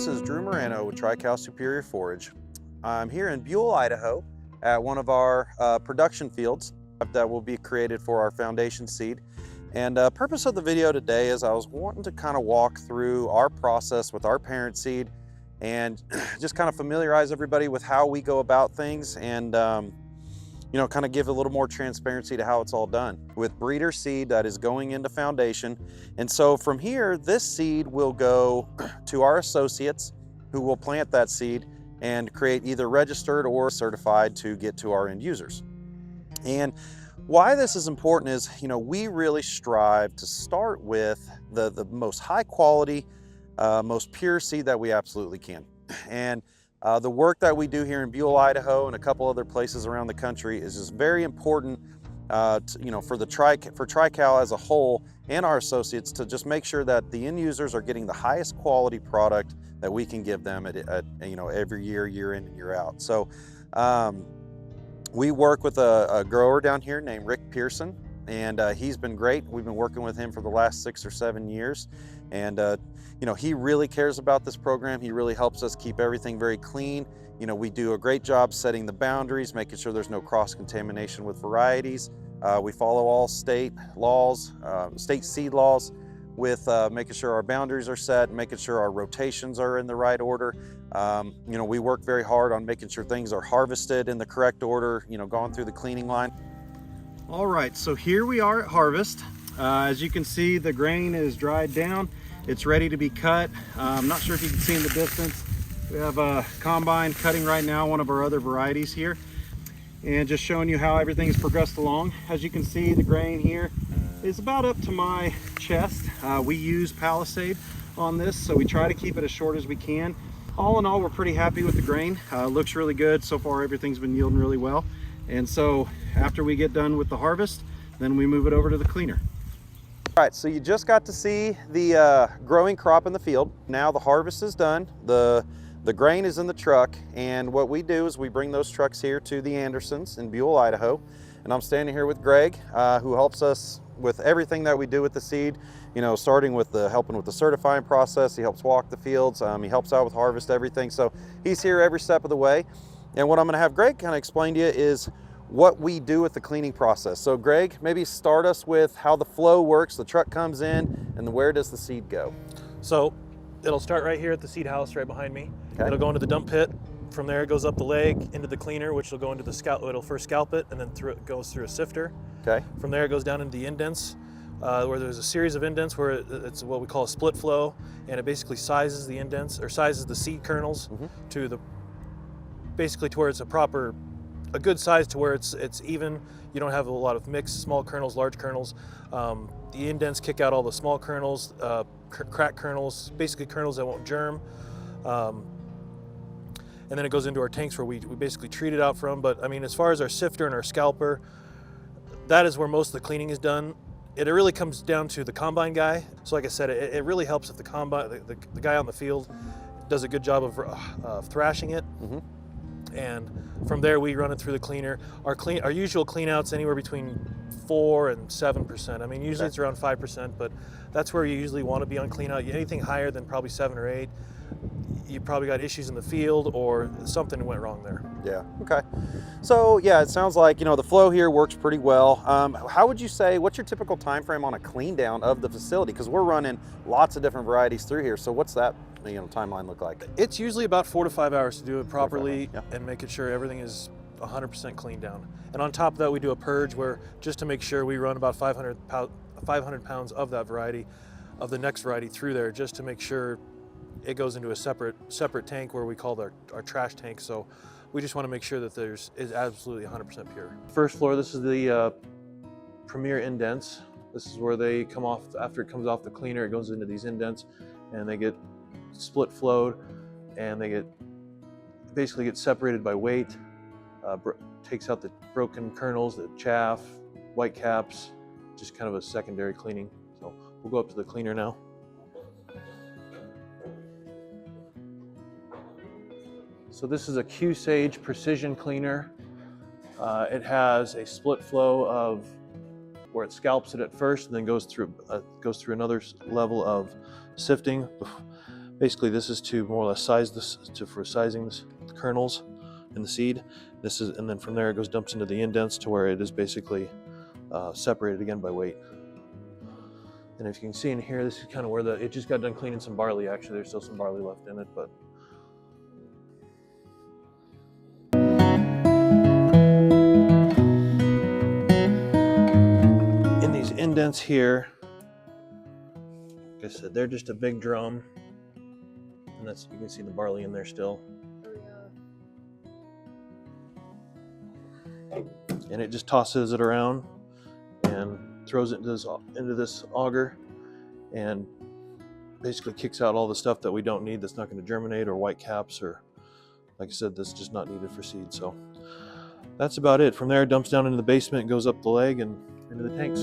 this is Drew Morano with TriCal Superior Forage. I'm here in Buell, Idaho at one of our production fields that will be created for our foundation seed. And the purpose of the video today is I was wanting to kind of walk through our process with our parent seed and just kind of familiarize everybody with how we go about things and kind of give a little more transparency to how it's all done with breeder seed that is going into foundation. And so from here, this seed will go to our associates who will plant that seed and create either registered or certified to get to our end users. And why this is important is, we really strive to start with the most high quality, most pure seed that we absolutely can. And the work that we do here in Buell, Idaho, and a couple other places around the country is just very important, for TriCal as a whole and our associates to just make sure that the end users are getting the highest quality product that we can give them at every year in and year out. So we work with a grower down here named Rick Pearson, and he's been great. We've been working with him for the last 6 or 7 years, and he really cares about this program. He really helps us keep everything very clean. We do a great job setting the boundaries, making sure there's no cross-contamination with varieties. We follow all state laws, state seed laws, with making sure our boundaries are set, making sure our rotations are in the right order. We work very hard on making sure things are harvested in the correct order, going through the cleaning line. All right, so here we are at harvest. As you can see, the grain is dried down. It's ready to be cut. I'm not sure if you can see in the distance. We have a combine cutting right now, one of our other varieties here, and just showing you how everything has progressed along. As you can see, the grain here is about up to my chest. We use Palisade on this, so we try to keep it as short as we can. All in all, we're pretty happy with the grain. Looks really good. So far, everything's been yielding really well. And so after we get done with the harvest, then we move it over to the cleaner. All right, so you just got to see the growing crop in the field. Now the harvest is done. The grain is in the truck, and what we do is we bring those trucks here to the Andersons in Buell, Idaho. And I'm standing here with Greg, who helps us with everything that we do with the seed, starting with helping with the certifying process. He helps walk the fields. He helps out with harvest, everything. So he's here every step of the way. And what I'm going to have Greg kind of explain to you is what we do with the cleaning process. So Greg, maybe start us with how the flow works. The truck comes in, and where does the seed go? So it'll start right here at the seed house right behind me. Okay. It'll go into the dump pit. From there it goes up the leg into the cleaner, which will go into the scalp. It'll first scalp it, and then it goes through a sifter. Okay. From there it goes down into the indents, where there's a series of indents where it's what we call a split flow, and it basically sizes the indents, or sizes the seed kernels to where it's a good size, to where it's even. You don't have a lot of mixed small kernels, large kernels. The indents kick out all the small kernels, crack kernels, basically kernels that won't germ. And then it goes into our tanks where we basically treat it out from. But I mean, as far as our sifter and our scalper, that is where most of the cleaning is done. It really comes down to the combine guy. So like I said, it really helps if the guy on the field does a good job of thrashing it. And from there we run it through the cleaner. Our usual clean out's anywhere between 4 and 7%. I mean, usually it's around 5%, but that's where you usually want to be on clean out. Anything higher than probably 7 or 8, you probably got issues in the field or something went wrong there. Yeah, okay. So yeah, it sounds like, the flow here works pretty well. How would you say, what's your typical time frame on a clean down of the facility? Because we're running lots of different varieties through here. So what's that timeline look like? It's usually about 4 to 5 hours to do it properly, and making sure everything is 100% cleaned down. And on top of that, we do a purge where, just to make sure, we run about 500 pounds of that variety, of the next variety, through there, just to make sure it goes into a separate tank where we call our trash tank. So we just want to make sure that is absolutely 100% pure. First floor, this is the premier indents. This is where they come off. After it comes off the cleaner, it goes into these indents, and they get split flowed, and they basically get separated by weight. Takes out the broken kernels, the chaff, white caps, just kind of a secondary cleaning. So we'll go up to the cleaner now. So this is a Q-Sage precision cleaner. It has a split flow of where it scalps it at first and then goes through another level of sifting Basically, this is to more or less size this, for sizing the kernels and the seed. This is, and then from there it goes dumps into the indents to where it is basically separated again by weight. And if you can see in here, this is kind of where it just got done cleaning some barley. Actually, there's still some barley left in it, but in these indents here, like I said, they're just a big drum, and that's, you can see the barley in there still. And it just tosses it around and throws it into this auger, and basically kicks out all the stuff that we don't need, that's not going to germinate, or white caps, or like I said, that's just not needed for seed. So that's about it. From there, it dumps down into the basement and goes up the leg and into the tanks.